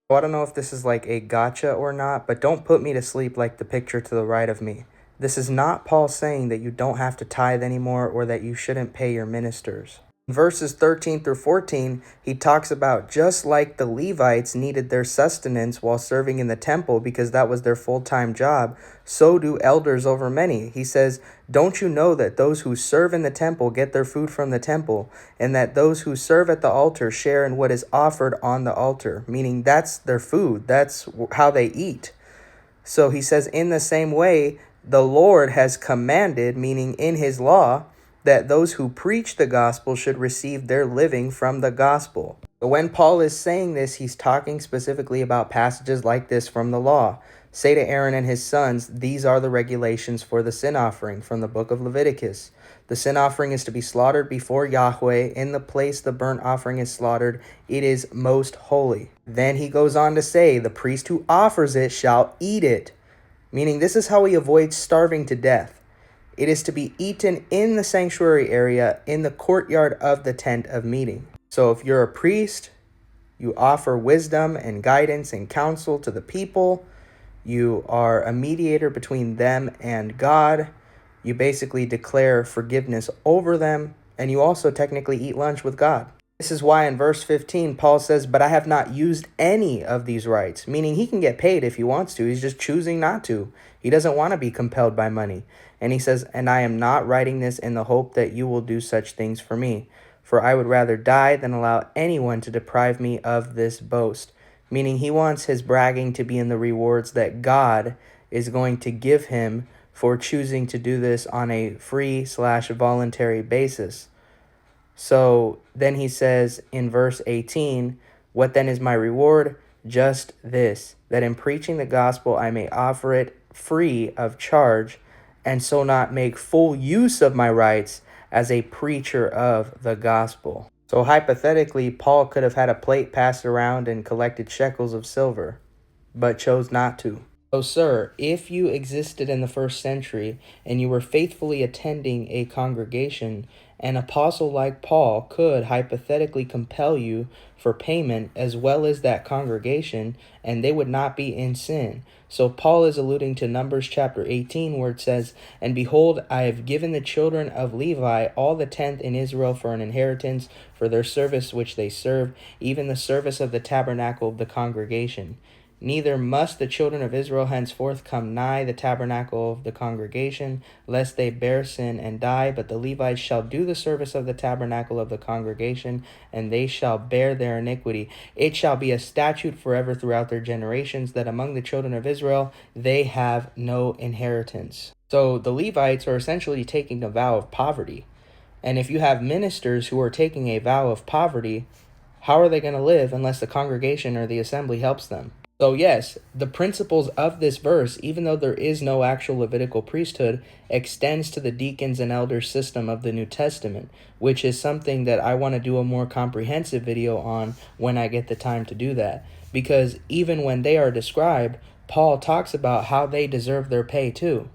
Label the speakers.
Speaker 1: So I don't know if this is like a gotcha or not, but don't put me to sleep like the picture to the right of me. This is not Paul saying that you don't have to tithe anymore or that you shouldn't pay your ministers. Verses 13 through 14, he talks about just like the Levites needed their sustenance while serving in the temple because that was their full-time job, so do elders over many. He says, don't you know that those who serve in the temple get their food from the temple, and that those who serve at the altar share in what is offered on the altar? Meaning that's their food. That's how they eat. So he says, in the same way, the Lord has commanded, meaning in his law, that those who preach the gospel should receive their living from the gospel. But when Paul is saying this, he's talking specifically about passages like this from the law. Say to Aaron and his sons, these are the regulations for the sin offering from the book of Leviticus. The sin offering is to be slaughtered before Yahweh in the place the burnt offering is slaughtered. It is most holy. Then he goes on to say, the priest who offers it shall eat it. Meaning this is how he avoids starving to death. It is to be eaten in the sanctuary area in the courtyard of the tent of meeting. So if you're a priest, you offer wisdom and guidance and counsel to the people. You are a mediator between them and God. You basically declare forgiveness over them. And you also technically eat lunch with God. This is why in verse 15, Paul says, but I have not used any of these rights, meaning he can get paid if he wants to. He's just choosing not to. He doesn't want to be compelled by money. And he says, and I am not writing this in the hope that you will do such things for me, for I would rather die than allow anyone to deprive me of this boast. Meaning he wants his bragging to be in the rewards that God is going to give him for choosing to do this on a free/voluntary basis. So then he says in verse 18, what then is my reward? Just this, that in preaching the gospel I may offer it free of charge, and so not make full use of my rights as a preacher of the gospel. So hypothetically, Paul could have had a plate passed around and collected shekels of silver, but chose not to. So, sir, if you existed in the first century and you were faithfully attending a congregation, an apostle like Paul could hypothetically compel you for payment as well as that congregation, and they would not be in sin. So Paul is alluding to Numbers chapter 18, where it says, and behold, I have given the children of Levi all the tenth in Israel for an inheritance for their service which they serve, even the service of the tabernacle of the congregation. Neither must the children of Israel henceforth come nigh the tabernacle of the congregation, lest they bear sin and die. But the Levites shall do the service of the tabernacle of the congregation, and they shall bear their iniquity. It shall be a statute forever throughout their generations, that among the children of Israel they have no inheritance. So the Levites are essentially taking a vow of poverty. And if you have ministers who are taking a vow of poverty, how are they going to live unless the congregation or the assembly helps them? So yes, the principles of this verse, even though there is no actual Levitical priesthood, extends to the deacons and elders system of the New Testament, which is something that I want to do a more comprehensive video on when I get the time to do that. Because even when they are described, Paul talks about how they deserve their pay too.